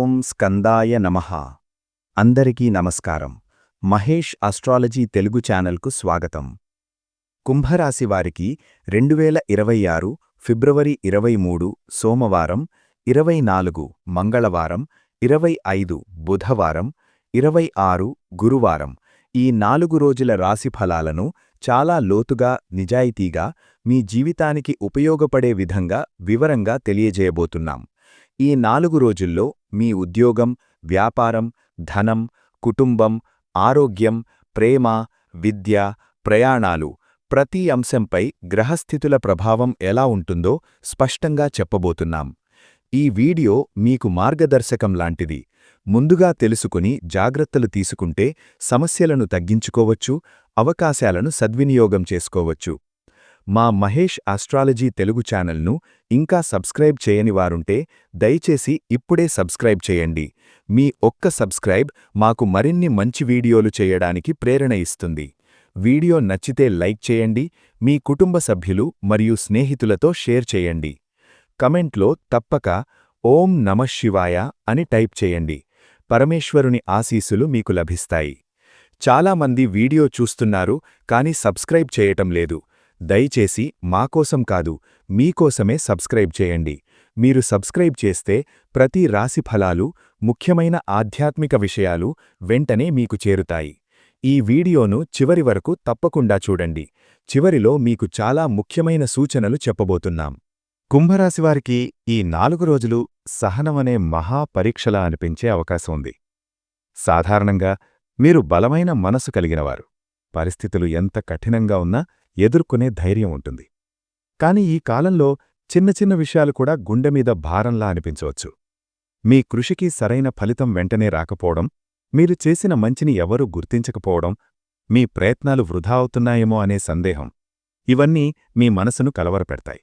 ఓం స్కందాయ నమః. అందరికీ నమస్కారం. మహేష్ ఆస్ట్రాలజీ తెలుగు ఛానల్కు స్వాగతం. కుంభరాశి వారికి 2026 ఫిబ్రవరి 23 సోమవారం, 24 మంగళవారం, 25 బుధవారం, 26 గురువారం ఈ 4 రోజుల రాశి ఫలాలను చాలా లోతుగా, నిజాయితీగా మీ జీవితానికి ఉపయోగపడే విధంగా వివరంగా తెలియజేయబోతున్నాం. ఈ 4 రోజుల్లో మీ ఉద్యోగం, వ్యాపారం, ధనం, కుటుంబం, ఆరోగ్యం, ప్రేమ, విద్య, ప్రయాణాలు ప్రతి అంశంపై గ్రహస్థితుల ప్రభావం ఎలా ఉంటుందో స్పష్టంగా చెప్పబోతున్నాం. ఈ వీడియో మీకు మార్గదర్శకం లాంటిది. ముందుగా తెలుసుకుని జాగ్రత్తలు తీసుకుంటే సమస్యలను తగ్గించుకోవచ్చు, అవకాశాలను సద్వినియోగం చేసుకోవచ్చు. మా మహేష్ ఆస్ట్రాలజీ తెలుగు ఛానల్ను ఇంకా సబ్స్క్రైబ్ చేయని వారుంటే దయచేసి ఇప్పుడే సబ్స్క్రైబ్ చేయండి. మీ ఒక్క సబ్స్క్రైబ్ మాకు మరిన్ని మంచి వీడియోలు చేయడానికి ప్రేరణ ఇస్తుంది. వీడియో నచ్చితే లైక్ చేయండి, మీ కుటుంబ సభ్యులు మరియు స్నేహితులతో షేర్ చేయండి. కమెంట్లో తప్పక ఓం నమః శివాయ అని టైప్ చేయండి. పరమేశ్వరుని ఆశీస్సులు మీకు లభిస్తాయి. చాలామంది వీడియో చూస్తున్నారు కానీ సబ్స్క్రైబ్ చేయటం లేదు. దయచేసి మాకోసం కాదు, మీకోసమే సబ్స్క్రైబ్ చేయండి. మీరు సబ్స్క్రైబ్ చేస్తే ప్రతి రాశి ఫలాలు, ముఖ్యమైన ఆధ్యాత్మిక విషయాలు వెంటనే మీకు చేరుతాయి. ఈ వీడియోను చివరి వరకు తప్పకుండా చూడండి. చివరిలో మీకు చాలా ముఖ్యమైన సూచనలు చెప్పబోతున్నాం. కుంభరాశివారికి ఈ 4 రోజులు సహనమనే మహా పరీక్షలా అనిపించే అవకాశం ఉంది. సాధారణంగా మీరు బలమైన మనసు కలిగినవారు. పరిస్థితులు ఎంత కఠినంగా ఉన్నా ఎదుర్కొనే ధైర్యం ఉంటుంది. కాని ఈ కాలంలో చిన్న చిన్న విషయాలు కూడా గుండెమీద భారంలా అనిపించవచ్చు. మీ కృషికి సరైన ఫలితం వెంటనే రాకపోవడం, మీరు చేసిన మంచిని ఎవరూ గుర్తించకపోవడం, మీ ప్రయత్నాలు వృధా అవుతున్నాయేమో అనే సందేహం ఇవన్నీ మీ మనసును కలవరపెడతాయి.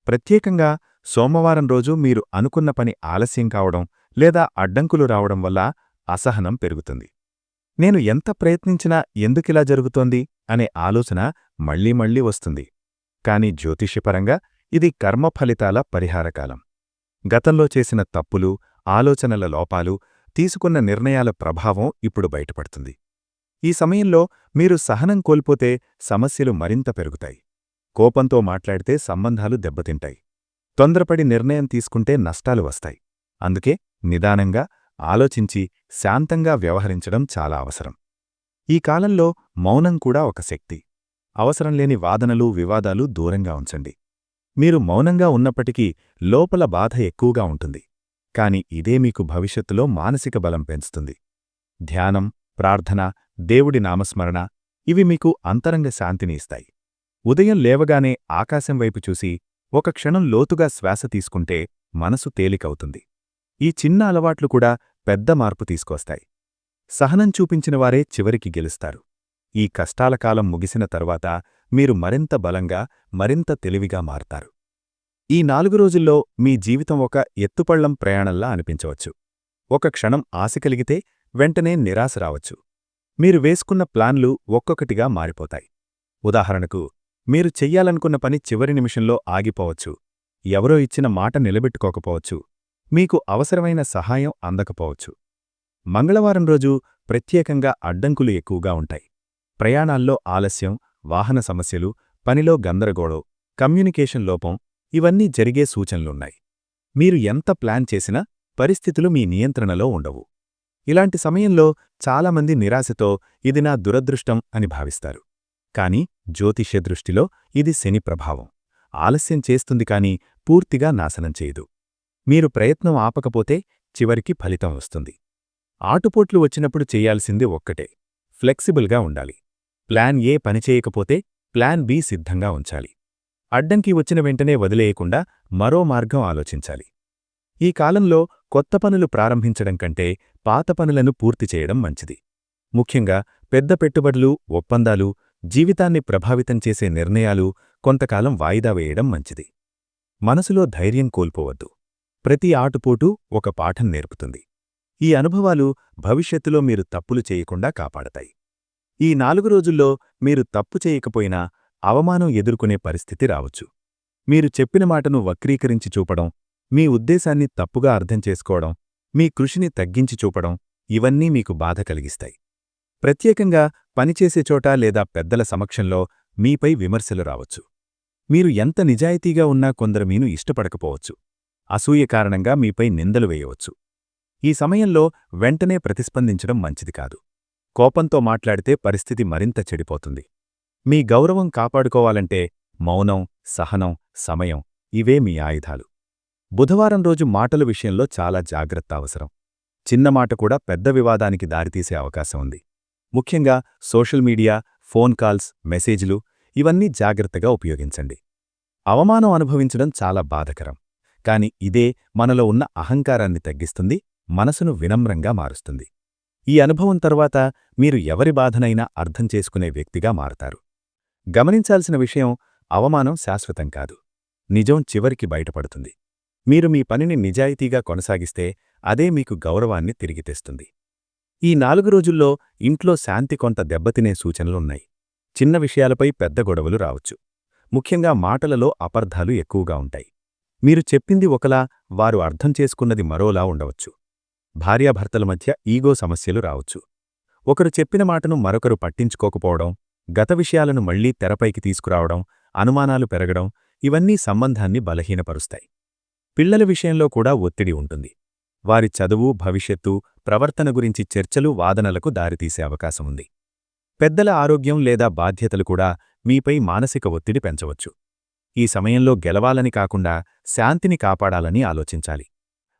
ప్రత్యేకంగా సోమవారం రోజు మీరు అనుకున్న పని ఆలస్యం కావడం లేదా అడ్డంకులు రావడం వల్ల అసహనం పెరుగుతుంది. నేను ఎంత ప్రయత్నించినా ఎందుకిలా జరుగుతోంది అనే ఆలోచన మళ్లీ మళ్లీ వస్తుంది. కాని జ్యోతిష్యపరంగా ఇది కర్మఫలితాల పరిహారకాలం. గతంలో చేసిన తప్పులు, ఆలోచనల లోపాలు, తీసుకున్న నిర్ణయాల ప్రభావం ఇప్పుడు బయటపడుతుంది. ఈ సమయంలో మీరు సహనం కోల్పోతే సమస్యలు మరింత పెరుగుతాయి. కోపంతో మాట్లాడితే సంబంధాలు దెబ్బతింటాయి. తొందరపడి నిర్ణయం తీసుకుంటే నష్టాలు వస్తాయి. అందుకే నిదానంగా ఆలోచించి శాంతంగా వ్యవహరించడం చాలా అవసరం. ఈ కాలంలో మౌనం కూడా ఒక శక్తి. అవసరం లేని వాదనలు, వివాదాలు దూరంగా ఉంచండి. మీరు మౌనంగా ఉన్నప్పటికీ లోపల బాధ ఎక్కువగా ఉంటుంది. కాని ఇదే మీకు భవిష్యత్తులో మానసిక బలం పెంచుతుంది. ధ్యానం, ప్రార్థన, దేవుడి నామస్మరణ ఇవి మీకు అంతరంగ శాంతిని ఇస్తాయి. ఉదయం లేవగానే ఆకాశం వైపు చూసి ఒక క్షణం లోతుగా శ్వాస తీసుకుంటే మనసు తేలికవుతుంది. ఈ చిన్న అలవాట్లు కూడా పెద్ద మార్పు తీసుకొస్తాయి. సహనం చూపించినవారే చివరికి గెలుస్తారు. ఈ కష్టాల కాలం ముగిసిన తర్వాత మీరు మరింత బలంగా, మరింత తెలివిగా మారతారు. ఈ 4 రోజుల్లో మీ జీవితం ఒక ఎత్తుపళ్లం ప్రయాణంలా అనిపించవచ్చు. ఒక క్షణం ఆశ కలిగితే వెంటనే నిరాశ రావచ్చు. మీరు వేసుకున్న ప్లాన్లు ఒక్కొక్కటిగా మారిపోతాయి. ఉదాహరణకు, మీరు చెయ్యాలనుకున్న పని చివరి నిమిషంలో ఆగిపోవచ్చు. ఎవరో ఇచ్చిన మాట నిలబెట్టుకోకపోవచ్చు. మీకు అవసరమైన సహాయం అందకపోవచ్చు. మంగళవారం రోజు ప్రత్యేకంగా అడ్డంకులు ఎక్కువగా ఉంటాయి. ప్రయాణాల్లో ఆలస్యం, వాహన సమస్యలు, పనిలో గందరగోళం, కమ్యూనికేషన్ లోపం ఇవన్నీ జరిగే సూచనలున్నాయి. మీరు ఎంత ప్లాన్ చేసినా పరిస్థితులు మీ నియంత్రణలో ఉండవు. ఇలాంటి సమయంలో చాలామంది నిరాశతో ఇది నా దురదృష్టం అని భావిస్తారు. కాని జ్యోతిష్య దృష్టిలో ఇది శని ప్రభావం. ఆలస్యం చేస్తుంది కాని పూర్తిగా నాశనం చేయదు. మీరు ప్రయత్నం ఆపకపోతే చివరికి ఫలితం వస్తుంది. ఆటుపోట్లు వచ్చినప్పుడు చెయ్యాల్సింది ఒక్కటే, ఫ్లెక్సిబుల్గా ఉండాలి. ప్లాన్ ఏ పనిచేయకపోతే ప్లాన్ బి సిద్ధంగా ఉంచాలి. అడ్డంకి వచ్చిన వెంటనే వదిలేయకుండా మరో మార్గం ఆలోచించాలి. ఈ కాలంలో కొత్త పనులు ప్రారంభించడం కంటే పాత పనులను పూర్తి చేయడం మంచిది. ముఖ్యంగా పెద్ద పెట్టుబడులు, ఒప్పందాలు, జీవితాన్ని ప్రభావితం చేసే నిర్ణయాలు కొంతకాలం వాయిదా వేయడం మంచిది. మనసులో ధైర్యం కోల్పోవద్దు. ప్రతి ఆటుపోటు ఒక పాఠం నేర్పుతుంది. ఈ అనుభవాలు భవిష్యత్తులో మీరు తప్పులు చేయకుండా కాపాడతాయి. ఈ 4 రోజుల్లో మీరు తప్పు చేయకపోయినా అవమానం ఎదుర్కొనే పరిస్థితి రావచ్చు. మీరు చెప్పిన మాటను వక్రీకరించి చూపడం, మీ ఉద్దేశాన్ని తప్పుగా అర్థం చేసుకోవడం మీ కృషిని తగ్గించి చూపడం ఇవన్నీ మీకు బాధ కలిగిస్తాయి. ప్రత్యేకంగా పనిచేసే చోట లేదా పెద్దల సమక్షంలో మీపై విమర్శలు రావచ్చు. మీరు ఎంత నిజాయితీగా ఉన్నా కొందరు మీను ఇష్టపడకపోవచ్చు. అసూయ కారణంగా మీపై నిందలు వేయవచ్చు. ఈ సమయంలో వెంటనే ప్రతిస్పందించడం మంచిది కాదు. కోపంతో మాట్లాడితే పరిస్థితి మరింత చెడిపోతుంది. మీ గౌరవం కాపాడుకోవాలంటే మౌనం, సహనం, సమయం ఇవే మీ ఆయుధాలు. బుధవారం రోజు మాటల విషయంలో చాలా జాగ్రత్త అవసరం. చిన్న మాట కూడా పెద్ద వివాదానికి దారితీసే అవకాశం ఉంది. ముఖ్యంగా సోషల్ మీడియా, ఫోన్ కాల్స్, మెసేజ్లు ఇవన్నీ జాగ్రత్తగా ఉపయోగించండి. అవమానం అనుభవించడం చాలా బాధకరం. కాని ఇదే మనలో ఉన్న అహంకారాన్ని తగ్గిస్తుంది, మనసును వినమ్రంగా మారుస్తుంది. ఈ అనుభవం తర్వాత మీరు ఎవరి బాధనైనా అర్థం చేసుకునే వ్యక్తిగా మారతారు. గమనించాల్సిన విషయం, అవమానం శాశ్వతం కాదు. నిజం చివరికి బయటపడుతుంది. మీరు మీ పనిని నిజాయితీగా కొనసాగిస్తే అదే మీకు గౌరవాన్ని తిరిగి తెస్తుంది. ఈ 4 రోజుల్లో ఇంట్లో శాంతి కొంత దెబ్బతినే సూచనలున్నాయి. చిన్న విషయాలపై పెద్ద గొడవలు రావచ్చు. ముఖ్యంగా మాటలలో అపార్థాలు ఎక్కువగా ఉంటాయి. మీరు చెప్పింది ఒకలా, వారు అర్థం చేసుకున్నది మరోలా ఉండవచ్చు. భార్యాభర్తల మధ్య ఈగో సమస్యలు రావచ్చు. ఒకరు చెప్పిన మాటను మరొకరు పట్టించుకోకపోవడం, గత విషయాలను మళ్లీ తెరపైకి తీసుకురావడం, అనుమానాలు పెరగడం ఇవన్నీ సంబంధాన్ని బలహీనపరుస్తాయి. పిల్లల విషయంలో కూడా ఒత్తిడి ఉంటుంది. వారి చదువు, భవిష్యత్తు, ప్రవర్తన గురించి చర్చలు, వాదనలకు దారితీసే అవకాశముంది. పెద్దల ఆరోగ్యం లేదా బాధ్యతలు కూడా మీపై మానసిక ఒత్తిడి పెంచవచ్చు. ఈ సమయంలో గెలవాలని కాకుండా శాంతిని కాపాడాలని ఆలోచించాలి.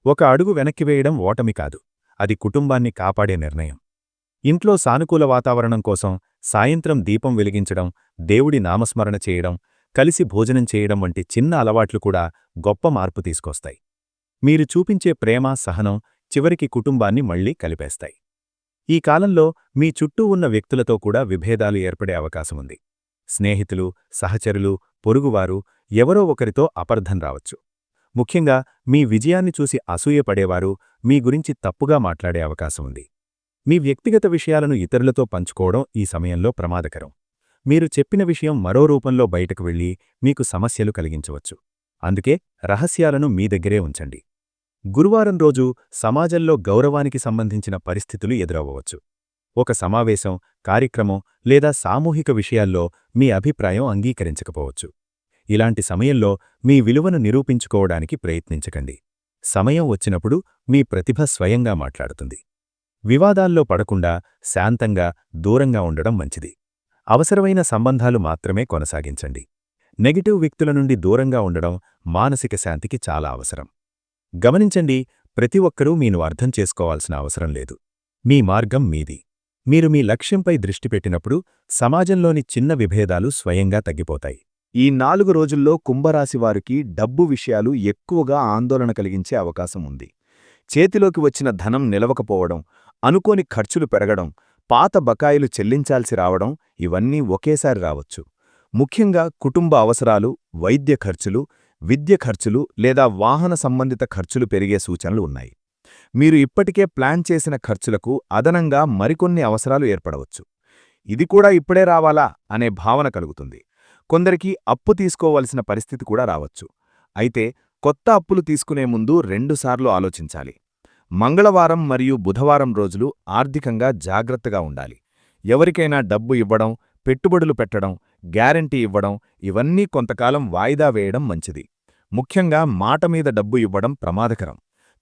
ఒక అడుగు వెనక్కి వేయడం ఓటమి కాదు, అది కుటుంబాన్ని కాపాడే నిర్ణయం. ఇంట్లో సానుకూల వాతావరణం కోసం సాయంత్రం దీపం వెలిగించడం, దేవుడి నామస్మరణ చేయడం, కలిసి భోజనం చేయడం వంటి చిన్న అలవాట్లు కూడా గొప్ప మార్పు తీసుకొస్తాయి. మీరు చూపించే ప్రేమ, సహనం చివరికి కుటుంబాన్ని మళ్లీ కలిపేస్తాయి. ఈ కాలంలో మీ చుట్టూ ఉన్న వ్యక్తులతో కూడా విభేదాలు ఏర్పడే అవకాశముంది. స్నేహితులు, సహచరులు, పొరుగువారు ఎవరో ఒకరితో అపార్థం రావచ్చు. ముఖ్యంగా మీ విజయాన్ని చూసి అసూయపడేవారు మీ గురించి తప్పుగా మాట్లాడే అవకాశముంది. మీ వ్యక్తిగత విషయాలను ఇతరులతో పంచుకోవడం ఈ సమయంలో ప్రమాదకరం. మీరు చెప్పిన విషయం మరో రూపంలో బయటకు వెళ్లి మీకు సమస్యలు కలిగించవచ్చు. అందుకే రహస్యాలను మీ దగ్గరే ఉంచండి. గురువారం రోజు సమాజంలో గౌరవానికి సంబంధించిన పరిస్థితులు ఎదురవ్వవచ్చు. ఒక సమావేశం, కార్యక్రమం లేదా సామూహిక విషయాల్లో మీ అభిప్రాయం అంగీకరించకపోవచ్చు. ఇలాంటి సమయంలో మీ విలువను నిరూపించుకోవడానికి ప్రయత్నించకండి. సమయం వచ్చినప్పుడు మీ ప్రతిభ స్వయంగా మాట్లాడుతుంది. వివాదాల్లో పడకుండా శాంతంగా, దూరంగా ఉండడం మంచిది. అవసరమైన సంబంధాలు మాత్రమే కొనసాగించండి. నెగటివ్ వ్యక్తుల నుండి దూరంగా ఉండడం మానసిక శాంతికి చాలా అవసరం. గమనించండి, ప్రతి ఒక్కరూ మీను అర్థం చేసుకోవాల్సిన అవసరం లేదు. మీ మార్గం మీది. మీరు మీ లక్ష్యంపై దృష్టి పెట్టినప్పుడు సమాజంలోని చిన్న విభేదాలు స్వయంగా తగ్గిపోతాయి. ఈ 4 రోజుల్లో కుంభరాశివారికి డబ్బు విషయాలు ఎక్కువగా ఆందోళన కలిగించే అవకాశం ఉంది. చేతిలోకి వచ్చిన ధనం నిలవకపోవడం, అనుకోని ఖర్చులు పెరగడం, పాత బకాయిలు చెల్లించాల్సి రావడం ఇవన్నీ ఒకేసారి రావచ్చు. ముఖ్యంగా కుటుంబ అవసరాలు, వైద్య ఖర్చులు, విద్య ఖర్చులు లేదా వాహన సంబంధిత ఖర్చులు పెరిగే సూచనలు ఉన్నాయి. మీరు ఇప్పటికే ప్లాన్ చేసిన ఖర్చులకు అదనంగా మరికొన్ని అవసరాలు ఏర్పడవచ్చు. ఇది కూడా ఇప్పుడే రావాలా అనే భావన కలుగుతుంది. కొందరికి అప్పు తీసుకోవలసిన పరిస్థితి కూడా రావచ్చు. అయితే కొత్త అప్పులు తీసుకునే ముందు 2 సార్లు ఆలోచించాలి. మంగళవారం మరియు బుధవారం రోజులు ఆర్థికంగా జాగ్రత్తగా ఉండాలి. ఎవరికైనా డబ్బు ఇవ్వడం, పెట్టుబడులు పెట్టడం, గ్యారంటీ ఇవ్వడం ఇవన్నీ కొంతకాలం వాయిదా వేయడం మంచిది. ముఖ్యంగా మాట మీద డబ్బు ఇవ్వడం ప్రమాదకరం.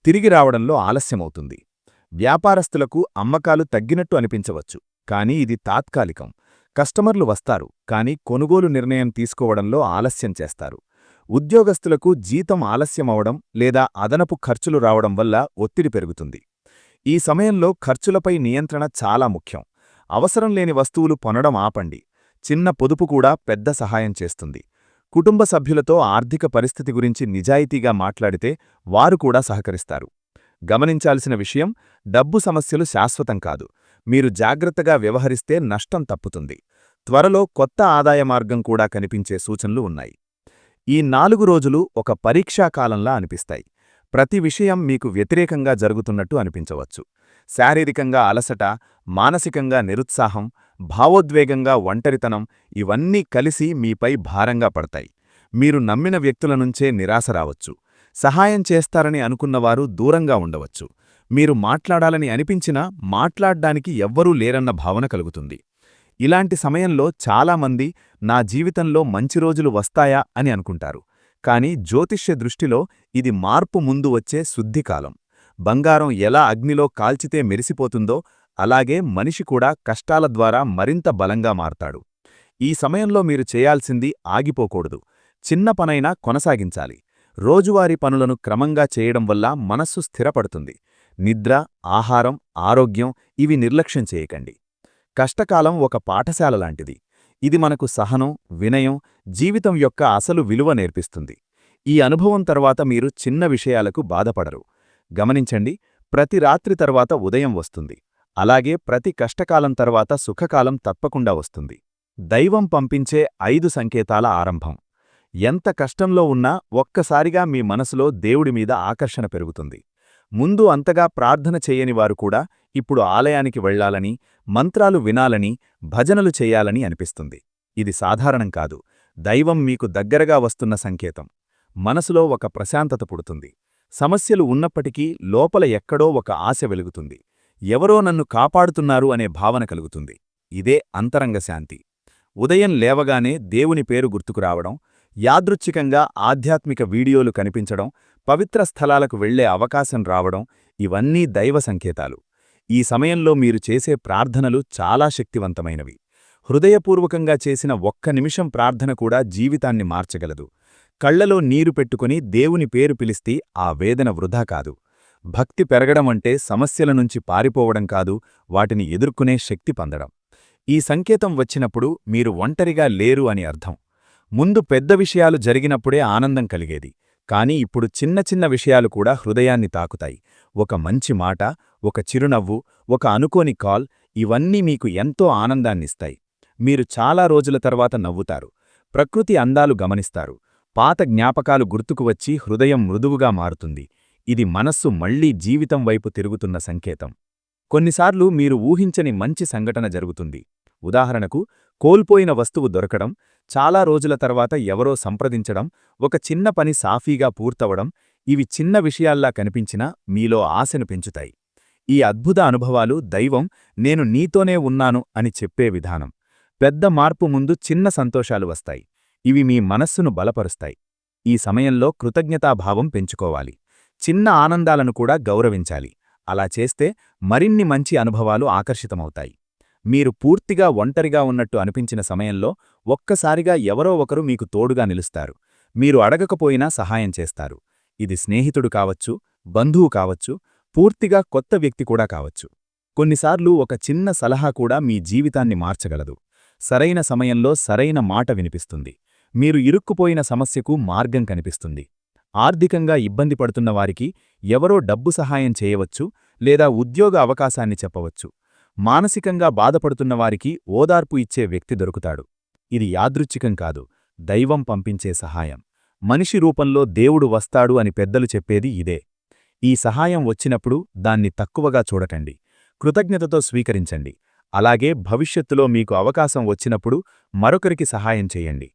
తిరిగి రావడంలో ఆలస్యమవుతుంది. వ్యాపారస్తులకు అమ్మకాలు తగ్గినట్టు అనిపించవచ్చు, కానీ ఇది తాత్కాలికం. కస్టమర్లు వస్తారు, కానీ కొనుగోలు నిర్ణయం తీసుకోవడంలో ఆలస్యం చేస్తారు. ఉద్యోగస్తులకు జీతం ఆలస్యమవడం లేదా అదనపు ఖర్చులు రావడం వల్ల ఒత్తిడి పెరుగుతుంది. ఈ సమయంలో ఖర్చులపై నియంత్రణ చాలా ముఖ్యం. అవసరం లేని వస్తువులు కొనడం ఆపండి. చిన్న పొదుపు కూడా పెద్ద సహాయం చేస్తుంది. కుటుంబ సభ్యులతో ఆర్థిక పరిస్థితి గురించి నిజాయితీగా మాట్లాడితే వారు కూడా సహకరిస్తారు. గమనించాల్సిన విషయం, డబ్బు సమస్యలు శాశ్వతం కాదు. మీరు జాగ్రత్తగా వ్యవహరిస్తే నష్టం తప్పుతుంది. త్వరలో కొత్త ఆదాయ మార్గం కూడా కనిపించే సూచనలు ఉన్నాయి. ఈ 4 రోజులు ఒక పరీక్షాకాలంలా అనిపిస్తాయి. ప్రతి విషయం మీకు వ్యతిరేకంగా జరుగుతున్నట్టు అనిపించవచ్చు. శారీరకంగా అలసట, మానసికంగా నిరుత్సాహం, భావోద్వేగంగా ఒంటరితనం ఇవన్నీ కలిసి మీపై భారంగా పడతాయి. మీరు నమ్మిన వ్యక్తుల నుంచే నిరాశ రావచ్చు. సహాయం చేస్తారని అనుకున్నవారు దూరంగా ఉండవచ్చు. మీరు మాట్లాడాలని అనిపించినా మాట్లాడ్డానికి ఎవ్వరూ లేరన్న భావన కలుగుతుంది. ఇలాంటి సమయంలో చాలామంది నా జీవితంలో మంచి రోజులు వస్తాయా అని అనుకుంటారు. కాని జ్యోతిష్య దృష్టిలో ఇది మార్పు ముందు వచ్చే శుద్ధికాలం. బంగారం ఎలా అగ్నిలో కాల్చితే మెరిసిపోతుందో అలాగే మనిషి కూడా కష్టాల ద్వారా మరింత బలంగా మారతాడు. ఈ సమయంలో మీరు చేయాల్సింది ఆగిపోకూడదు. చిన్న పనైనా కొనసాగించాలి. రోజువారీ పనులను క్రమంగా చేయడం వల్ల మనస్సు స్థిరపడుతుంది. నిద్ర, ఆహారం, ఆరోగ్యం ఇవి నిర్లక్ష్యం చేయకండి. కష్టకాలం ఒక పాఠశాల లాంటిది. ఇది మనకు సహనం, వినయం, జీవితం యొక్క అసలు విలువ నేర్పిస్తుంది. ఈ అనుభవం తర్వాత మీరు చిన్న విషయాలకు బాధపడరు. గమనించండి, ప్రతి రాత్రి తర్వాత ఉదయం వస్తుంది. అలాగే ప్రతి కష్టకాలం తర్వాత సుఖకాలం తప్పకుండా వస్తుంది. దైవం పంపించే 5 సంకేతాల ఆరంభం. ఎంత కష్టంలో ఉన్నా ఒక్కసారిగా మీ మనసులో దేవుడి మీద ఆకర్షణ పెరుగుతుంది. ముందు అంతగా ప్రార్థన చేయని వారు కూడా ఇప్పుడు ఆలయానికి వెళ్లాలని, మంత్రాలు వినాలని, భజనలు చెయ్యాలని అనిపిస్తుంది. ఇది సాధారణం కాదు. దైవం మీకు దగ్గరగా వస్తున్న సంకేతం. మనసులో ఒక ప్రశాంతత పుడుతుంది. సమస్యలు ఉన్నప్పటికీ లోపల ఎక్కడో ఒక ఆశ వెలుగుతుంది. ఎవరో నన్ను కాపాడుతున్నారు అనే భావన కలుగుతుంది. ఇదే అంతరంగ శాంతి. ఉదయం లేవగానే దేవుని పేరు గుర్తుకురావడం, యాదృచ్ఛికంగా ఆధ్యాత్మిక వీడియోలు కనిపించడం, పవిత్ర స్థలాలకు వెళ్లే అవకాశం రావడం ఇవన్నీ దైవ సంకేతాలు. ఈ సమయంలో మీరు చేసే ప్రార్థనలు చాలా శక్తివంతమైనవి. హృదయపూర్వకంగా చేసిన ఒక్క నిమిషం ప్రార్థన కూడా జీవితాన్ని మార్చగలదు. కళ్లలో నీరు పెట్టుకుని దేవుని పేరు పిలిస్తే ఆ వేదన వృధా కాదు. భక్తి పెరగడం అంటే సమస్యల నుంచి పారిపోవడం కాదు, వాటిని ఎదుర్కొనే శక్తి పొందడం. ఈ సంకేతం వచ్చినప్పుడు మీరు ఒంటరిగా లేరు అని అర్థం. ముందు పెద్ద విషయాలు జరిగినప్పుడే ఆనందం కలిగేది. కానీ ఇప్పుడు చిన్న చిన్న విషయాలు కూడా హృదయాన్ని తాకుతాయి. ఒక మంచి మాట, ఒక చిరునవ్వు, ఒక అనుకోని కాల్ ఇవన్నీ మీకు ఎంతో ఆనందాన్నిస్తాయి. మీరు చాలా రోజుల తర్వాత నవ్వుతారు. ప్రకృతి అందాలు గమనిస్తారు. పాత జ్ఞాపకాలు గుర్తుకు వచ్చి హృదయం మృదువుగా మారుతుంది. ఇది మనస్సు మళ్లీ జీవితం వైపు తిరుగుతున్న సంకేతం. కొన్నిసార్లు మీరు ఊహించని మంచి సంఘటన జరుగుతుంది. ఉదాహరణకు, కోల్పోయిన వస్తువు దొరకడం, చాలా రోజుల తర్వాత ఎవరో సంప్రదించడం, ఒక చిన్న పని సాఫీగా పూర్తవడం ఇవి చిన్న విషయాల్లా కనిపించినా మీలో ఆశను పెంచుతాయి. ఈ అద్భుత అనుభవాలు దైవం నేను నీతోనే ఉన్నాను అని చెప్పే విధానం. పెద్ద మార్పు ముందు చిన్న సంతోషాలు వస్తాయి. ఇవి మీ మనస్సును బలపరుస్తాయి. ఈ సమయంలో కృతజ్ఞతాభావం పెంచుకోవాలి. చిన్న ఆనందాలను కూడా గౌరవించాలి. అలా చేస్తే మరిన్ని మంచి అనుభవాలు ఆకర్షితమవుతాయి. మీరు పూర్తిగా ఒంటరిగా ఉన్నట్టు అనిపించిన సమయంలో ఒక్కసారిగా ఎవరో ఒకరు మీకు తోడుగా నిలుస్తారు. మీరు అడగకపోయినా సహాయం చేస్తారు. ఇది స్నేహితుడు కావచ్చు, బంధువు కావచ్చు, పూర్తిగా కొత్త వ్యక్తి కూడా కావచ్చు. కొన్నిసార్లు ఒక చిన్న సలహా కూడా మీ జీవితాన్ని మార్చగలదు. సరైన సమయంలో సరైన మాట వినిపిస్తుంది. మీరు ఇరుక్కుపోయిన సమస్యకు మార్గం కనిపిస్తుంది. ఆర్థికంగా ఇబ్బంది పడుతున్న వారికి ఎవరో డబ్బు సహాయం చేయవచ్చు లేదా ఉద్యోగ అవకాశాన్ని చెప్పవచ్చు. మానసికంగా బాధపడుతున్న వారికి ఓదార్పు ఇచ్చే వ్యక్తి దొరుకుతాడు. ఇది యాదృచ్ఛికం కాదు, దైవం పంపించే సహాయం. మనిషి రూపంలో దేవుడు వస్తాడు అని పెద్దలు చెప్పేది ఇదే. ఈ సహాయం వచ్చినప్పుడు దాన్ని తక్కువగా చూడకండి. కృతజ్ఞతతో స్వీకరించండి. అలాగే భవిష్యత్తులో మీకు అవకాశం వచ్చినప్పుడు మరొకరికి సహాయం చేయండి.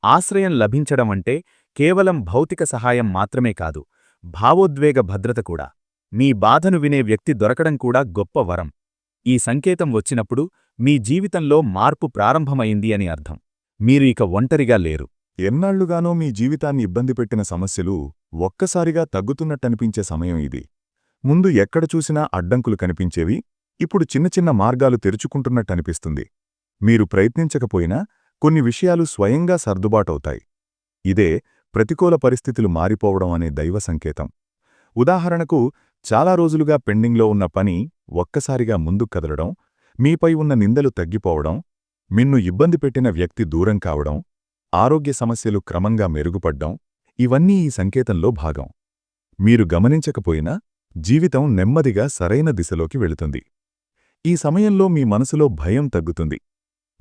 ఆశ్రయం లభించడం అంటే కేవలం భౌతిక సహాయం మాత్రమే కాదు, భావోద్వేగ భద్రత కూడా. మీ బాధను వినే వ్యక్తి దొరకడం కూడా గొప్ప వరం. ఈ సంకేతం వచ్చినప్పుడు మీ జీవితంలో మార్పు ప్రారంభమైంది అని అర్థం. మీరు ఇక ఒంటరిగా లేరు. ఎన్నాళ్లుగానో మీ జీవితాన్ని ఇబ్బంది పెట్టిన సమస్యలు ఒక్కసారిగా తగ్గుతున్నట్టనిపించే సమయం ఇది. ముందు ఎక్కడ చూసినా అడ్డంకులు కనిపించేవి, ఇప్పుడు చిన్న చిన్న మార్గాలు తెరుచుకుంటున్నట్టనిపిస్తుంది. మీరు ప్రయత్నించకపోయినా కొన్ని విషయాలు స్వయంగా సర్దుబాటవుతాయి. ఇదే ప్రతికూల పరిస్థితులు మారిపోవడం అనే దైవ సంకేతం. ఉదాహరణకు, చాలా రోజులుగా పెండింగ్లో ఉన్న పని ఒక్కసారిగా ముందుకు కదలడం, మీపై ఉన్న నిందలు తగ్గిపోవడం, మిన్ను ఇబ్బంది పెట్టిన వ్యక్తి దూరం కావడం, ఆరోగ్య సమస్యలు క్రమంగా మెరుగుపడ్డం ఇవన్నీ ఈ సంకేతంలో భాగం. మీరు గమనించకపోయినా జీవితం నెమ్మదిగా సరైన దిశలోకి వెళుతుంది. ఈ సమయంలో మీ మనసులో భయం తగ్గుతుంది.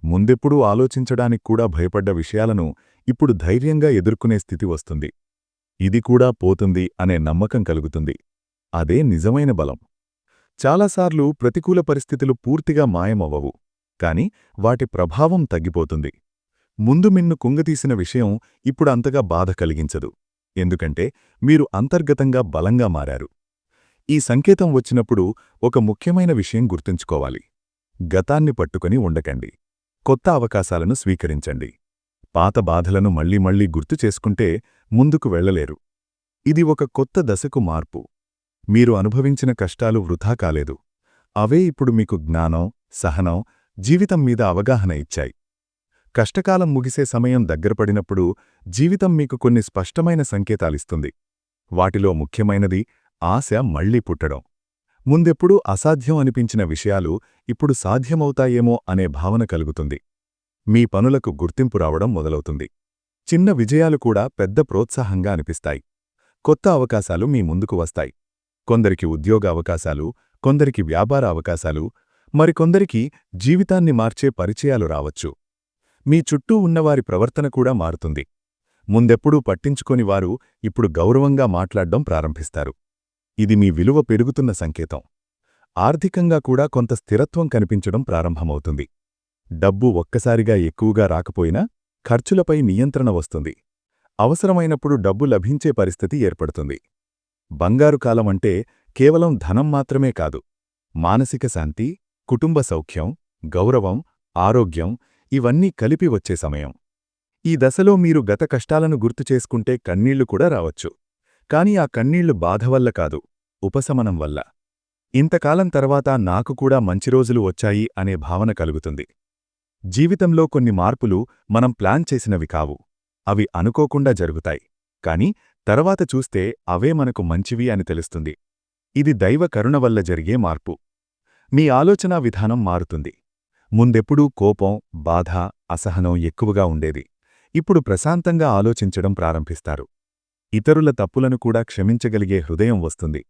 ముందెప్పుడూ ఆలోచించడానికి కూడా భయపడ్డ విషయాలను ఇప్పుడు ధైర్యంగా ఎదుర్కొనే స్థితి వస్తుంది. ఇది కూడా పోతుంది అనే నమ్మకం కలుగుతుంది. అదే నిజమైన బలం. చాలాసార్లు ప్రతికూల పరిస్థితులు పూర్తిగా మాయమవ్వవు, కాని వాటి ప్రభావం తగ్గిపోతుంది. ముందు మిన్ను కుంగతీసిన విషయం ఇప్పుడు అంతగా బాధ కలిగించదు. ఎందుకంటే మీరు అంతర్గతంగా బలంగా మారారు. ఈ సంకేతం వచ్చినప్పుడు ఒక ముఖ్యమైన విషయం గుర్తుంచుకోవాలి. గతాన్ని పట్టుకొని ఉండకండి. కొత్త అవకాశాలను స్వీకరించండి. పాత బాధలను మళ్లీ మళ్లీ గుర్తు చేసుకుంటే ముందుకు వెళ్లలేరు. ఇది ఒక కొత్త దశకు మార్పు. మీరు అనుభవించిన కష్టాలు వృథా కాలేదు. అవే ఇప్పుడు మీకు జ్ఞానం, సహనం, జీవితం మీద అవగాహన ఇచ్చాయి. కష్టకాలం ముగిసే సమయం దగ్గరపడినప్పుడు జీవితం మీకు కొన్ని స్పష్టమైన సంకేతాలిస్తుంది. వాటిలో ముఖ్యమైనది ఆశ మళ్లీ పుట్టడం. ముందెప్పుడూ అసాధ్యం అనిపించిన విషయాలు ఇప్పుడు సాధ్యమవుతాయేమో అనే భావన కలుగుతుంది. మీ పనులకు గుర్తింపు రావడం మొదలవుతుంది. చిన్న విజయాలు కూడా పెద్ద ప్రోత్సాహంగా అనిపిస్తాయి. కొత్త అవకాశాలు మీ ముందుకు వస్తాయి. కొందరికి ఉద్యోగ అవకాశాలు, కొందరికి వ్యాపార అవకాశాలు, మరికొందరికి జీవితాన్ని మార్చే పరిచయాలు రావచ్చు. మీ చుట్టూ ఉన్నవారి ప్రవర్తన కూడా మారుతుంది. ముందెప్పుడూ పట్టించుకోని వారు ఇప్పుడు గౌరవంగా మాట్లాడ్డం ప్రారంభిస్తారు. ఇది మీ విలువ పెరుగుతున్న సంకేతం. ఆర్థికంగా కూడా కొంత స్థిరత్వం కనిపించడం ప్రారంభమవుతుంది. డబ్బు ఒక్కసారిగా ఎక్కువగా రాకపోయినా ఖర్చులపై నియంత్రణ వస్తుంది. అవసరమైనప్పుడు డబ్బు లభించే పరిస్థితి ఏర్పడుతుంది. బంగారు కాలం అంటే కేవలం ధనం మాత్రమే కాదు. మానసిక శాంతి, కుటుంబ సౌఖ్యం, గౌరవం, ఆరోగ్యం ఇవన్నీ కలిపి వచ్చే సమయం. ఈ దశలో మీరు గత కష్టాలను గుర్తుచేసుకుంటే కన్నీళ్లు కూడా రావచ్చు. కాని ఆ కన్నీళ్లు బాధ వల్ల కాదు, ఉపశమనం వల్ల. ఇంతకాలం తర్వాత నాకు కూడా మంచి రోజులు వచ్చాయి అనే భావన కలుగుతుంది. జీవితంలో కొన్ని మార్పులు మనం ప్లాన్ చేసినవి కావు. అవి అనుకోకుండా జరుగుతాయి. కాని తర్వాత చూస్తే అవే మనకు మంచివి అని తెలుస్తుంది. ఇది దైవ కరుణ వల్ల జరిగే మార్పు. మీ ఆలోచనా విధానం మారుతుంది. ముందెప్పుడూ కోపం, బాధ, అసహనం ఎక్కువగా ఉండేది. ఇప్పుడు ప్రశాంతంగా ఆలోచించడం ప్రారంభిస్తారు. ఇతరుల తప్పులను కూడా క్షమించగలిగే హృదయం వస్తుంది.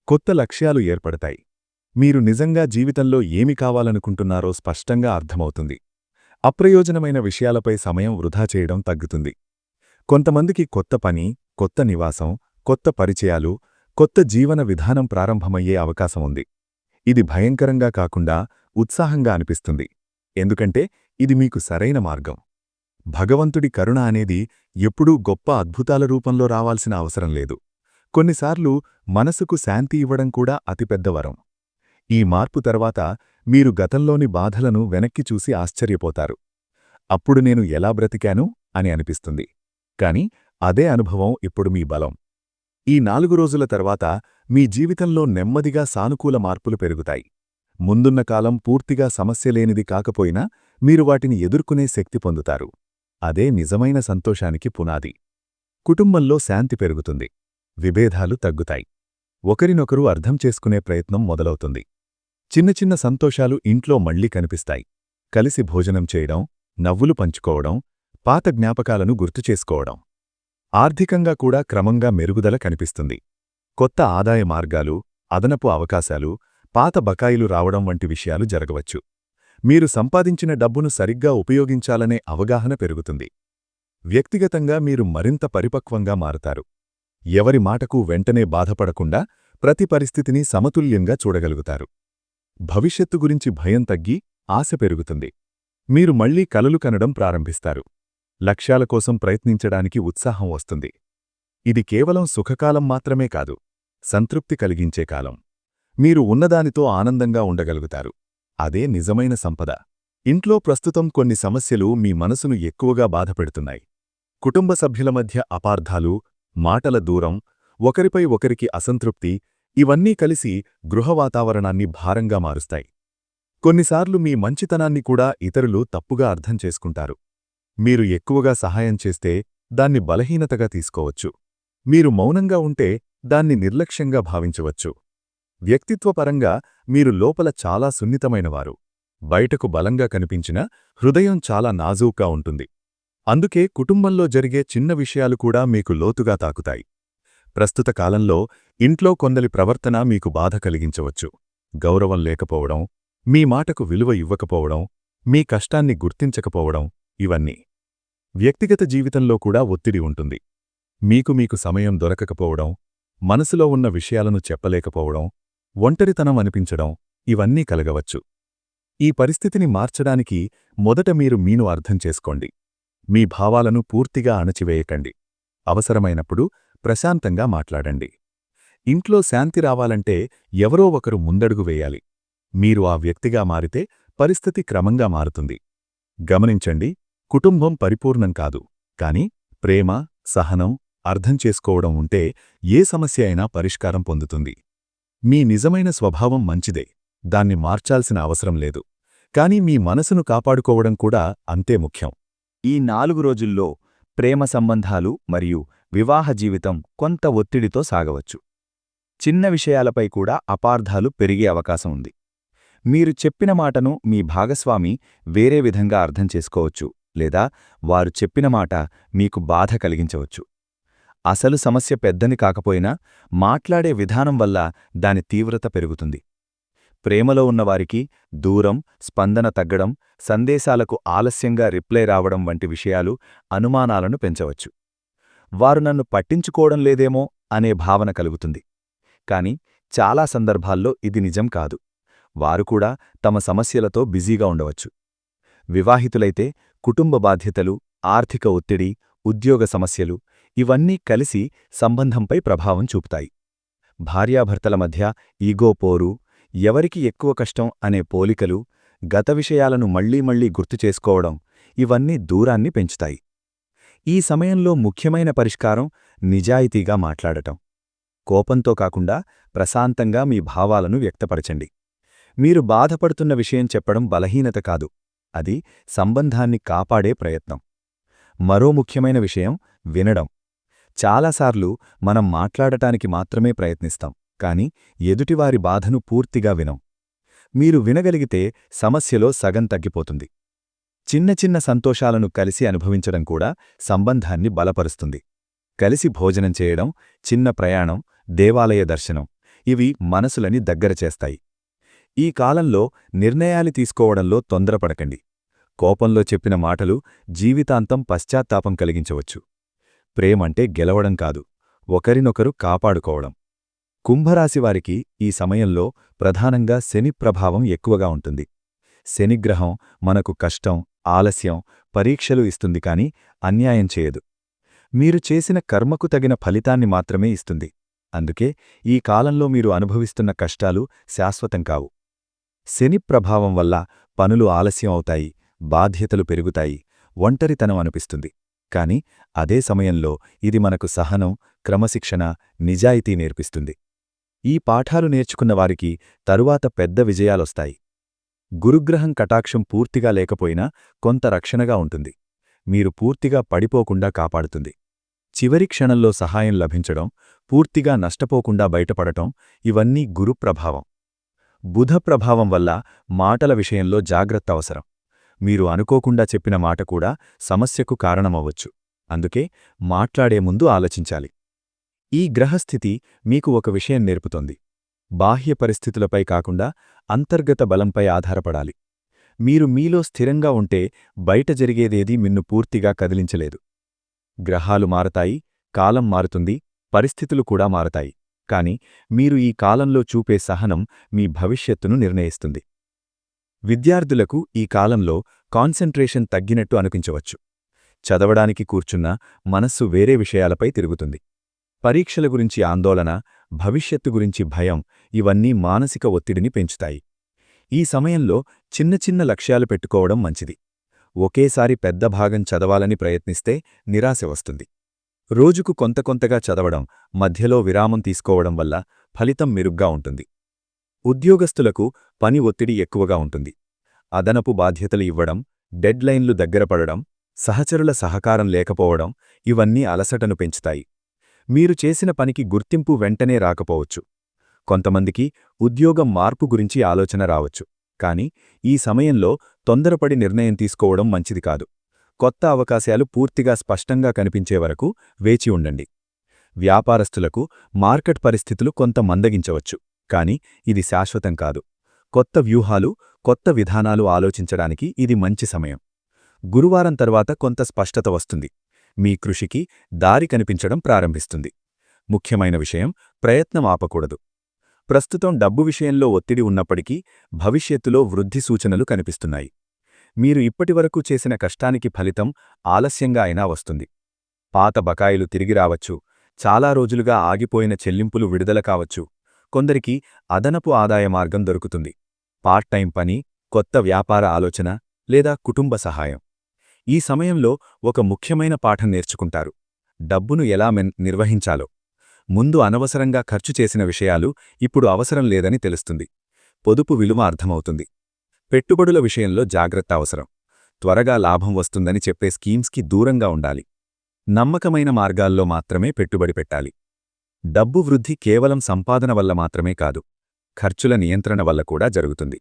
కొత్త లక్ష్యాలు ఏర్పడతాయి. మీరు నిజంగా జీవితంలో ఏమి కావాలనుకుంటున్నారో స్పష్టంగా అర్థమవుతుంది. అప్రయోజనమైన విషయాలపై సమయం వృధా చేయడం తగ్గుతుంది. కొంతమందికి కొత్త పని, కొత్త నివాసం, కొత్త పరిచయాలు, కొత్త జీవన విధానం ప్రారంభమయ్యే అవకాశం ఉంది. ఇది భయంకరంగా కాకుండా ఉత్సాహంగా అనిపిస్తుంది. ఎందుకంటే ఇది మీకు సరైన మార్గం. భగవంతుడి కరుణ అనేది ఎప్పుడూ గొప్ప అద్భుతాల రూపంలో రావాల్సిన అవసరం లేదు. కొన్నిసార్లు మనసుకు శాంతి ఇవ్వడం కూడా అతిపెద్ద వరం. ఈ మార్పు తర్వాత మీరు గతంలోని బాధలను వెనక్కి చూసి ఆశ్చర్యపోతారు. అప్పుడు నేను ఎలా బ్రతికాను అని అనిపిస్తుంది. కాని అదే అనుభవం ఇప్పుడు మీ బలం. ఈ 4 రోజుల తర్వాత మీ జీవితంలో నెమ్మదిగా సానుకూల మార్పులు పెరుగుతాయి. ముందున్న కాలం పూర్తిగా సమస్యలేనిది కాకపోయినా మీరు వాటిని ఎదుర్కొనే శక్తి పొందుతారు. అదే నిజమైన సంతోషానికి పునాది. కుటుంబంలో శాంతి పెరుగుతుంది. విభేదాలు తగ్గుతాయి. ఒకరినొకరు అర్థం చేసుకునే ప్రయత్నం మొదలవుతుంది. చిన్న చిన్న సంతోషాలు ఇంట్లో మళ్లీ కనిపిస్తాయి. కలిసి భోజనం చేయడం, నవ్వులు పంచుకోవడం, పాత జ్ఞాపకాలను గుర్తుచేసుకోవడం. ఆర్థికంగా కూడా క్రమంగా మెరుగుదల కనిపిస్తుంది. కొత్త ఆదాయ మార్గాలు, అదనపు అవకాశాలు, పాత బకాయిలు రావడం వంటి విషయాలు జరగవచ్చు. మీరు సంపాదించిన డబ్బును సరిగ్గా ఉపయోగించాలనే అవగాహన పెరుగుతుంది. వ్యక్తిగతంగా మీరు మరింత పరిపక్వంగా మారతారు. ఎవరి మాటకు వెంటనే బాధపడకుండా ప్రతి పరిస్థితిని సమతుల్యంగా చూడగలుగుతారు. భవిష్యత్తు గురించి భయం తగ్గి ఆశ పెరుగుతుంది. మీరు మళ్లీ కలలు కనడం ప్రారంభిస్తారు. లక్ష్యాల కోసం ప్రయత్నించడానికి ఉత్సాహం వస్తుంది. ఇది కేవలం సుఖకాలం మాత్రమే కాదు, సంతృప్తి కలిగించే కాలం. మీరు ఉన్నదానితో ఆనందంగా ఉండగలుగుతారు. అదే నిజమైన సంపద. ఇంట్లో ప్రస్తుతం కొన్ని సమస్యలు మీ మనసును ఎక్కువగా బాధపెడుతున్నాయి. కుటుంబ సభ్యుల మధ్య అపార్థాలు, మాటల దూరం, ఒకరిపై ఒకరికి అసంతృప్తి ఇవన్నీ కలిసి గృహ వాతావరణాన్ని భారంగా మారుస్తాయి. కొన్నిసార్లు మీ మంచితనాన్ని కూడా ఇతరులు తప్పుగా అర్థం చేసుకుంటారు. మీరు ఎక్కువగా సహాయం చేస్తే దాన్ని బలహీనతగా తీసుకోవచ్చు. మీరు మౌనంగా ఉంటే దాన్ని నిర్లక్ష్యంగా భావించవచ్చు. వ్యక్తిత్వపరంగా మీరు లోపల చాలా సున్నితమైనవారు. బయటకు బలంగా కనిపించినా హృదయం చాలా నాజూగ్గా ఉంటుంది. అందుకే కుటుంబంలో జరిగే చిన్న విషయాలు కూడా మీకు లోతుగా తాకుతాయి. ప్రస్తుత కాలంలో ఇంట్లో కొందరి ప్రవర్తన మీకు బాధ కలిగించవచ్చు. గౌరవం లేకపోవడం, మీ మాటకు విలువ ఇవ్వకపోవడం, మీ కష్టాన్ని గుర్తించకపోవడం ఇవన్నీ. వ్యక్తిగత జీవితంలో కూడా ఒత్తిడి ఉంటుంది. మీకు సమయం దొరకకపోవడం, మనసులో ఉన్న విషయాలను చెప్పలేకపోవడం, ఒంటరితనం అనిపించడం ఇవన్నీ కలగవచ్చు. ఈ పరిస్థితిని మార్చడానికి మొదట మీను అర్థం చేసుకోండి. మీ భావాలను పూర్తిగా అణచివేయకండి. అవసరమైనప్పుడు ప్రశాంతంగా మాట్లాడండి. ఇంట్లో శాంతి రావాలంటే ఎవరో ఒకరు ముందడుగు వేయాలి. మీరు ఆ వ్యక్తిగా మారితే పరిస్థితి క్రమంగా మారుతుంది. గమనించండి, కుటుంబం పరిపూర్ణం కాదు, కాని ప్రేమ, సహనం, అర్థం చేసుకోవడం ఉంటే ఏ సమస్య అయినా పరిష్కారం పొందుతుంది. మీ నిజమైన స్వభావం మంచిదే, దాన్ని మార్చాల్సిన అవసరం లేదు. కాని మీ మనసును కాపాడుకోవడం కూడా అంతే ముఖ్యం. ఈ 4 రోజుల్లో ప్రేమ సంబంధాలు మరియు వివాహ జీవితం కొంత ఒత్తిడితో సాగవచ్చు. చిన్న విషయాలపై కూడా అపార్థాలు పెరిగే అవకాశం ఉంది. మీరు చెప్పిన మాటను మీ భాగస్వామి వేరే విధంగా అర్థం చేసుకోవచ్చు, లేదా వారు చెప్పిన మాట మీకు బాధ కలిగించవచ్చు. అసలు సమస్య పెద్దని కాకపోయినా మాట్లాడే విధానం వల్ల దాని తీవ్రత పెరుగుతుంది. ప్రేమలో ఉన్నవారికి దూరం, స్పందన తగ్గడం, సందేశాలకు ఆలస్యంగా రిప్లై రావడం వంటి విషయాలు అనుమానాలను పెంచవచ్చు. వారు నన్ను పట్టించుకోవడం లేదేమో అనే భావన కలుగుతుంది. కాని చాలా సందర్భాల్లో ఇది నిజం కాదు. వారు కూడా తమ సమస్యలతో బిజీగా ఉండవచ్చు. వివాహితులైతే కుటుంబ బాధ్యతలు, ఆర్థిక ఒత్తిడి, ఉద్యోగ సమస్యలు ఇవన్నీ కలిసి సంబంధంపై ప్రభావం చూపుతాయి. భార్యాభర్తల మధ్య ఈగో పోరు, ఎవరికి ఎక్కువ కష్టం అనే పోలికలు, గత విషయాలను మళ్లీ మళ్లీ గుర్తుచేసుకోవడం ఇవన్నీ దూరాన్ని పెంచుతాయి. ఈ సమయంలో ముఖ్యమైన పరిష్కారం నిజాయితీగా మాట్లాడటం. కోపంతో కాకుండా ప్రశాంతంగా మీ భావాలను వ్యక్తపరచండి. మీరు బాధపడుతున్న విషయం చెప్పడం బలహీనత కాదు, అది సంబంధాన్ని కాపాడే ప్రయత్నం. మరో ముఖ్యమైన విషయం వినడం. చాలాసార్లు మనం మాట్లాడటానికి మాత్రమే ప్రయత్నిస్తాం, కాని ఎదుటివారి బాధను పూర్తిగా వినం. మీరు వినగలిగితే సమస్యలో సగం తగ్గిపోతుంది. చిన్న చిన్న సంతోషాలను కలిసి అనుభవించడం కూడా సంబంధాన్ని బలపరుస్తుంది. కలిసి భోజనం చేయడం, చిన్న ప్రయాణం, దేవాలయ దర్శనం ఇవి మనసులని దగ్గర చేస్తాయి. ఈ కాలంలో నిర్ణయాలు తీసుకోవడంలో తొందరపడకండి. కోపంలో చెప్పిన మాటలు జీవితాంతం పశ్చాత్తాపం కలిగించవచ్చు. ప్రేమంటే గెలవడం కాదు, ఒకరినొకరు కాపాడుకోవడం. కుంభరాశివారికి ఈ సమయంలో ప్రధానంగా శని ప్రభావం ఎక్కువగా ఉంటుంది. శనిగ్రహం మనకు కష్టం, ఆలస్యం, పరీక్షలు ఇస్తుంది కాని అన్యాయం చేయదు. మీరు చేసిన కర్మకు తగిన ఫలితాన్ని మాత్రమే ఇస్తుంది. అందుకే ఈ కాలంలో మీరు అనుభవిస్తున్న కష్టాలు శాశ్వతం కావు. శని ప్రభావం వల్ల పనులు ఆలస్యం అవుతాయి, బాధ్యతలు పెరుగుతాయి, ఒంటరితనం అనిపిస్తుంది. కాని అదే సమయంలో ఇది మనకు సహనం, క్రమశిక్షణ, నిజాయితీ నేర్పిస్తుంది. ఈ పాఠాలు నేర్చుకున్నవారికి తరువాత పెద్ద విజయాలొస్తాయి. గురుగ్రహం కటాక్షం పూర్తిగా లేకపోయినా కొంత రక్షణగా ఉంటుంది. మీరు పూర్తిగా పడిపోకుండా కాపాడుతుంది. చివరి క్షణంలో సహాయం లభించడం, పూర్తిగా నష్టపోకుండా బయటపడటం ఇవన్నీ గురుప్రభావం. బుధ ప్రభావం వల్ల మాటల విషయంలో జాగ్రత్త అవసరం. మీరు అనుకోకుండా చెప్పిన మాట కూడా సమస్యకు కారణమవ్వచ్చు. అందుకే మాట్లాడే ముందు ఆలోచించాలి. ఈ గ్రహస్థితి మీకు ఒక విషయం నేర్పుతోంది. బాహ్య పరిస్థితులపై కాకుండా అంతర్గత బలంపై ఆధారపడాలి. మీరు మీలో స్థిరంగా ఉంటే బయట జరిగేదేదీ మిన్ను పూర్తిగా కదిలించలేదు. గ్రహాలు మారతాయి, కాలం మారుతుంది, పరిస్థితులు కూడా మారతాయి. కాని మీరు ఈ కాలంలో చూపే సహనం మీ భవిష్యత్తును నిర్ణయిస్తుంది. విద్యార్థులకు ఈ కాలంలో కాన్సంట్రేషన్ తగ్గినట్టు అనిపించవచ్చు. చదవడానికి కూర్చున్నా మనస్సు వేరే విషయాలపై తిరుగుతుంది. పరీక్షల గురించి ఆందోళన, భవిష్యత్తు గురించి భయం ఇవన్నీ మానసిక ఒత్తిడిని పెంచుతాయి. ఈ సమయంలో చిన్న చిన్న లక్ష్యాలు పెట్టుకోవడం మంచిది. ఒకేసారి పెద్ద భాగం చదవాలని ప్రయత్నిస్తే నిరాశ వస్తుంది. రోజుకు కొంతగా చదవడం, మధ్యలో విరామం తీసుకోవడం వల్ల ఫలితం మెరుగ్గా ఉంటుంది. ఉద్యోగస్తులకు పని ఒత్తిడి ఎక్కువగా ఉంటుంది. అదనపు బాధ్యతలు ఇవ్వడం, డెడ్లైన్లు దగ్గరపడడం, సహచరుల సహకారం లేకపోవడం ఇవన్నీ అలసటను పెంచుతాయి. మీరు చేసిన పనికి గుర్తింపు వెంటనే రాకపోవచ్చు. కొంతమందికి ఉద్యోగం మార్పు గురించి ఆలోచన రావచ్చు. కాని ఈ సమయంలో తొందరపడి నిర్ణయం తీసుకోవడం మంచిది కాదు. కొత్త అవకాశాలు పూర్తిగా స్పష్టంగా కనిపించే వరకు వేచి ఉండండి. వ్యాపారస్తులకు మార్కెట్ పరిస్థితులు కొంత మందగించవచ్చు. కాని ఇది శాశ్వతం కాదు. కొత్త వ్యూహాలు, కొత్త విధానాలు ఆలోచించడానికి ఇది మంచి సమయం. గురువారం తర్వాత కొంత స్పష్టత వస్తుంది. మీ కృషికి దారి కనిపించడం ప్రారంభిస్తుంది. ముఖ్యమైన విషయం, ప్రయత్నం ఆపకూడదు. ప్రస్తుతం డబ్బు విషయంలో ఒత్తిడి ఉన్నప్పటికీ భవిష్యత్తులో వృద్ధి సూచనలు కనిపిస్తున్నాయి. మీరు ఇప్పటివరకు చేసిన కష్టానికి ఫలితం ఆలస్యంగా అయినా వస్తుంది. పాత బకాయిలు తిరిగి రావచ్చు, చాలా రోజులుగా ఆగిపోయిన చెల్లింపులు విడుదల కావచ్చు. కొందరికి అదనపు ఆదాయ మార్గం దొరుకుతుంది. పార్ట్ టైం పని, కొత్త వ్యాపార ఆలోచన లేదా కుటుంబ సహాయం. ఈ సమయంలో ఒక ముఖ్యమైన పాఠం నేర్చుకుంటారు. డబ్బును ఎలా నిర్వహించాలో. ముందు అనవసరంగా ఖర్చు చేసిన విషయాలు ఇప్పుడు అవసరం లేదని తెలుస్తుంది. పొదుపు విలువ అర్థమవుతుంది. పెట్టుబడుల విషయంలో జాగ్రత్త అవసరం. త్వరగా లాభం వస్తుందని చెప్పే స్కీమ్స్కి దూరంగా ఉండాలి. నమ్మకమైన మార్గాల్లో మాత్రమే పెట్టుబడి పెట్టాలి. డబ్బు వృద్ధి కేవలం సంపాదన వల్ల మాత్రమే కాదు, ఖర్చుల నియంత్రణ వల్ల కూడా జరుగుతుంది.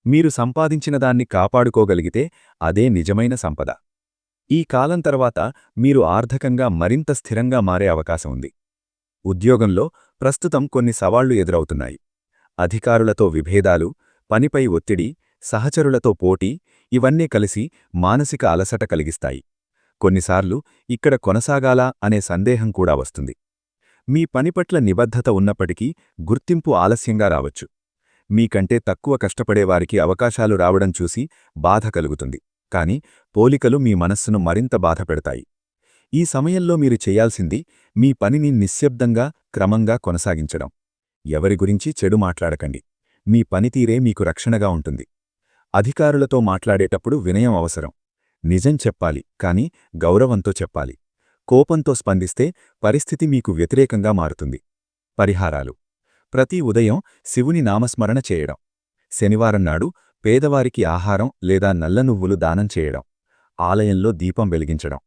మీరు సంపాదించిన దాన్ని కాపాడుకోగలిగితే అదే నిజమైన సంపద. ఈ కాలం తర్వాత మీరు ఆర్థికంగా మరింత స్థిరంగా మారే అవకాశం ఉంది. ఉద్యోగంలో ప్రస్తుతం కొన్ని సవాళ్లు ఎదురవుతున్నాయి. అధికారులతో విభేదాలు, పనిపై ఒత్తిడి, సహచరులతో పోటీ ఇవన్నీ కలిసి మానసిక అలసట కలిగిస్తాయి. కొన్నిసార్లు ఇక్కడ కొనసాగాలా అనే సందేహం కూడా వస్తుంది. మీ పనిపట్ల నిబద్ధత ఉన్నప్పటికీ గుర్తింపు ఆలస్యంగా రావచ్చు. మీకంటే తక్కువ కష్టపడేవారికి అవకాశాలు రావడం చూసి బాధ కలుగుతుంది. కాని పోలికలు మీ మనస్సును మరింత బాధపెడతాయి. ఈ సమయంలో మీరు చేయాల్సింది మీ పనిని నిశ్శబ్దంగా, క్రమంగా కొనసాగించడం. ఎవరి గురించి చెడు మాట్లాడకండి. మీ పనితీరే మీకు రక్షణగా ఉంటుంది. అధికారులతో మాట్లాడేటప్పుడు వినయం అవసరం. నిజం చెప్పాలి, కాని గౌరవంతో చెప్పాలి. కోపంతో స్పందిస్తే పరిస్థితి మీకు వ్యతిరేకంగా మారుతుంది. పరిహారాలు: ప్రతి ఉదయం శివుని నామస్మరణ చేయడం. శనివారం నాడు పేదవారికి ఆహారం లేదా నల్ల నువ్వులు దానం చేయడం. ఆలయంలో దీపం వెలిగించడం.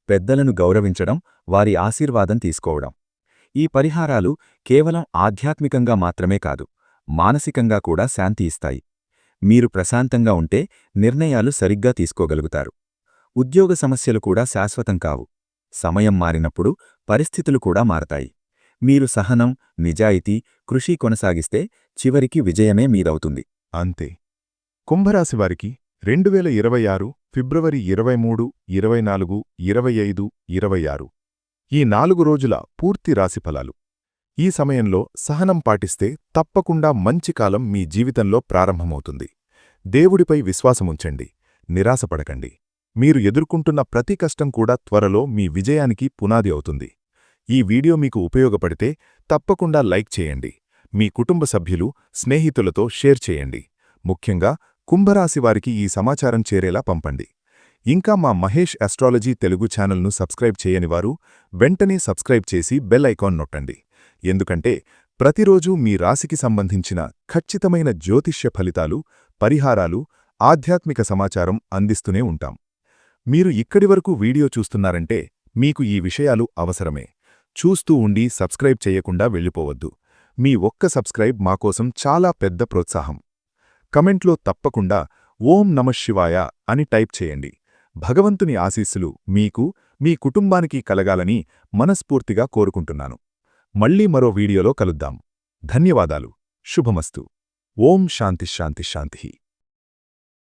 పెద్దలను గౌరవించడం, వారి ఆశీర్వాదం తీసుకోవడం. ఈ పరిహారాలు కేవలం ఆధ్యాత్మికంగా మాత్రమే కాదు, మానసికంగా కూడా శాంతి ఇస్తాయి. మీరు ప్రశాంతంగా ఉంటే నిర్ణయాలు సరిగ్గా తీసుకోగలుగుతారు. ఉద్యోగ సమస్యలు కూడా శాశ్వతం కావు. సమయం మారినప్పుడు పరిస్థితులు కూడా మారతాయి. మీరు సహనం, నిజాయితీ, కృషి కొనసాగిస్తే చివరికి విజయమే మీదవుతుంది. అంతే. కుంభరాశివారికి 2026 ఫిబ్రవరి 23, 24, 25, 26 ఈ 4 రోజుల పూర్తి రాశిఫలాలు. ఈ సమయంలో సహనం పాటిస్తే తప్పకుండా మంచి కాలం మీ జీవితంలో ప్రారంభమవుతుంది. దేవుడిపై విశ్వాసముంచండి, నిరాశపడకండి. మీరు ఎదుర్కొంటున్న ప్రతి కష్టం కూడా త్వరలో మీ విజయానికి పునాది అవుతుంది. ఈ వీడియో మీకు ఉపయోగపడితే తప్పకుండా లైక్ చేయండి. మీ కుటుంబ సభ్యులు, స్నేహితులతో షేర్ చేయండి. ముఖ్యంగా కుంభరాశివారికి ఈ సమాచారం చేరేలా పంపండి. ఇంకా మా మహేష్ ఆస్ట్రాలజీ తెలుగు ఛానల్ను సబ్స్క్రైబ్ చేయనివారు వెంటనే సబ్స్క్రైబ్ చేసి బెల్ ఐకాన్ నొక్కండి. ఎందుకంటే ప్రతిరోజూ మీ రాశికి సంబంధించిన ఖచ్చితమైన జ్యోతిష్య ఫలితాలు, పరిహారాలు, ఆధ్యాత్మిక సమాచారం అందిస్తూనే ఉంటాం. మీరు ఇక్కడి వరకు వీడియో చూస్తున్నారంటే మీకు ఈ విషయాలు అవసరమే. చూస్తూ ఉండి సబ్స్క్రైబ్ చేయకుండా వెళ్ళిపోవద్దు. మీ ఒక్క సబ్స్క్రైబ్ మాకోసం చాలా పెద్ద ప్రోత్సాహం. కమెంట్లో తప్పకుండా ఓం నమఃశివాయ అని టైప్ చేయండి. భగవంతుని ఆశీస్సులు మీకు, మీ కుటుంబానికి కలగాలని మనస్ఫూర్తిగా కోరుకుంటున్నాను. మళ్ళీ మరో వీడియోలో కలుద్దాం. ధన్యవాదాలు. శుభమస్తు. ఓం శాంతి శాంతి శాంతి.